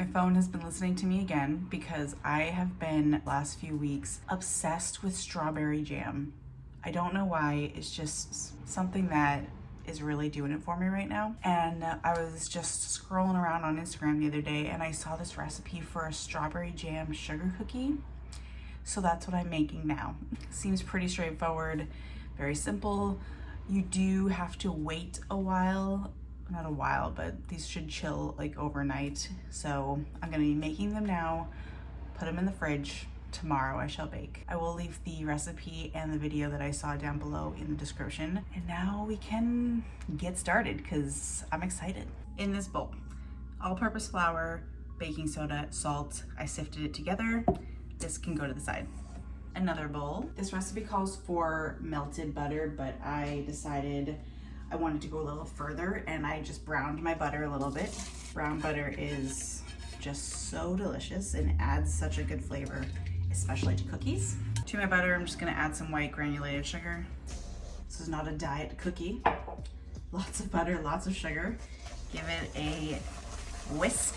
My phone has been listening to me again because I have been last few weeks obsessed with strawberry jam. I don't know why, it's just something that is really doing it for me right now. And I was just scrolling around on Instagram the other day and I saw this recipe for a strawberry jam sugar cookie. So that's what I'm making now. Seems pretty straightforward, very simple. You do have to wait a while, not a while, but these should chill like overnight. So I'm gonna be making them now, put them in the fridge. Tomorrow I shall bake. I will leave the recipe and the video that I saw down below in the description. And now we can get started because I'm excited. In this bowl, all-purpose flour, baking soda, salt. I sifted it together. This can go to the side. Another bowl. This recipe calls for melted butter, but I decided I wanted to go a little further and I just browned my butter a little bit. Brown butter is just so delicious and adds such a good flavor, especially to cookies. To my butter, I'm just gonna add some white granulated sugar. This is not a diet cookie. Lots of butter, lots of sugar. Give it a whisk.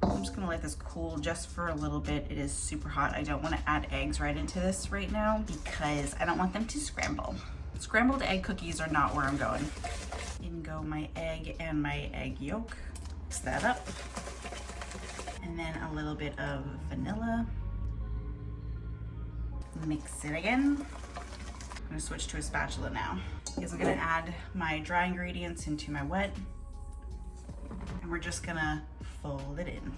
I'm just gonna let this cool just for a little bit. It is super hot. I don't wanna add eggs right into this right now because I don't want them to scramble. Scrambled egg cookies are not where I'm going. In go my egg and my egg yolk. Mix that up. And then a little bit of vanilla. Mix it again. I'm gonna switch to a spatula now because I'm gonna add my dry ingredients into my wet. And we're just gonna fold it in.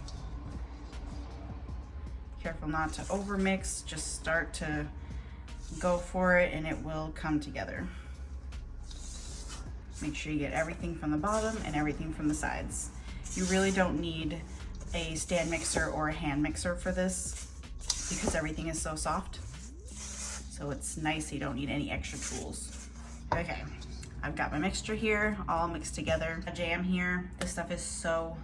Careful not to overmix, just start to go for it and it will come together. Make sure you get everything from the bottom and everything from the sides. You really don't need a stand mixer or a hand mixer for this because everything is so soft. So it's nice, you don't need any extra tools. Okay, I've got my mixture here, all mixed together. A jam here, this stuff is so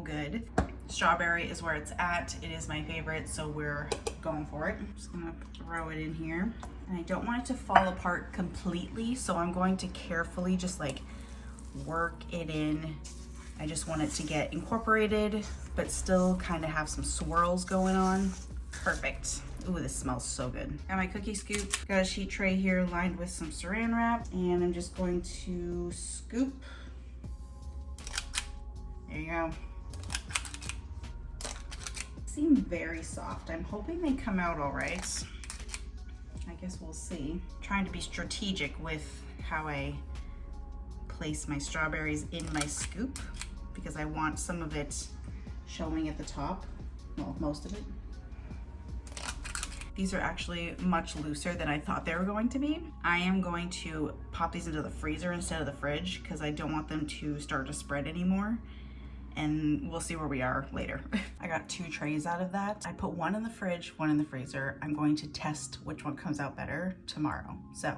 good. Strawberry is where it's at. It is my favorite, so we're going for it. I'm just gonna throw it in here. And I don't want it to fall apart completely, so I'm going to carefully just like work it in. I just want it to get incorporated, but still kind of have some swirls going on. Perfect. Ooh, this smells so good. Got my cookie scoop. Got a sheet tray here lined with some saran wrap, and I'm just going to scoop. There you go. Seem very soft. I'm hoping they come out all right. I guess we'll see. Trying to be strategic with how I place my strawberries in my scoop because I want some of it showing at the top. Well, most of it. These are actually much looser than I thought they were going to be. I am going to pop these into the freezer instead of the fridge because I don't want them to start to spread anymore. And we'll see where we are later. I got 2 trays out of that. I put one in the fridge, one in the freezer. I'm going to test which one comes out better tomorrow. So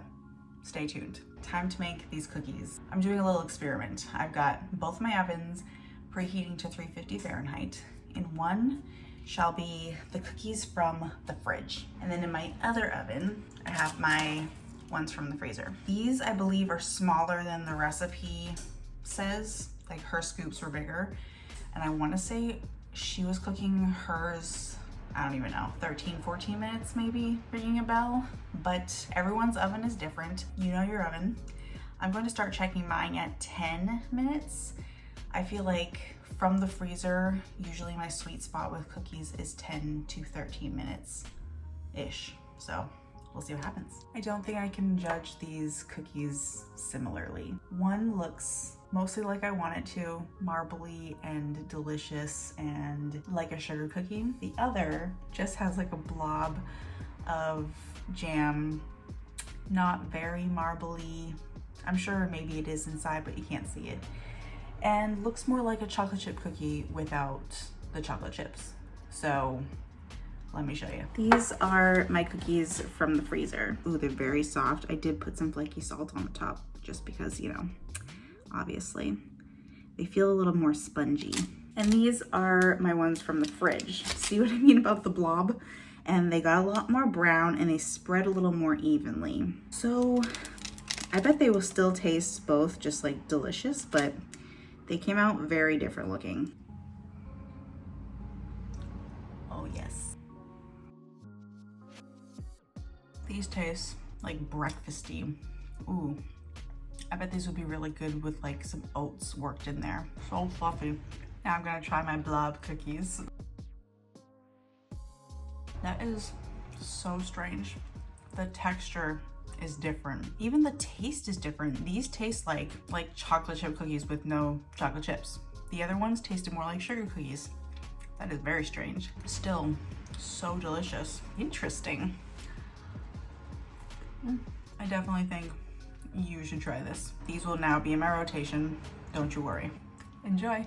stay tuned. Time to make these cookies. I'm doing a little experiment. I've got both my ovens preheating to 350 Fahrenheit. In one shall be the cookies from the fridge. And then in my other oven, I have my ones from the freezer. These, I believe, are smaller than the recipe says. Like her scoops were bigger. And I wanna say she was cooking hers, I don't even know, 13, 14 minutes maybe, ringing a bell. But everyone's oven is different. You know your oven. I'm going to start checking mine at 10 minutes. I feel like from the freezer, usually my sweet spot with cookies is 10 to 13 minutes-ish. So we'll see what happens. I don't think I can judge these cookies similarly. One looks mostly like I want it to, marbly and delicious and like a sugar cookie. The other just has like a blob of jam, not very marbly. I'm sure maybe it is inside, but you can't see it. And looks more like a chocolate chip cookie without the chocolate chips. So let me show you. These are my cookies from the freezer. Ooh, they're very soft. I did put some flaky salt on the top just because, you know, obviously. They feel a little more spongy. And these are my ones from the fridge. See what I mean about the blob? And they got a lot more brown and they spread a little more evenly. So I bet they will still taste both just like delicious, but They came out very different looking. Oh yes. These taste like breakfasty. Ooh, I bet these would be really good with like some oats worked in there. So fluffy. Now I'm gonna try my blob cookies. That is so strange. The texture is different. Even the taste is different. These taste like chocolate chip cookies with no chocolate chips. The other ones tasted more like sugar cookies. That is very strange. Still so delicious. Interesting. I definitely think you should try this. These will now be in my rotation. Don't you worry. Enjoy.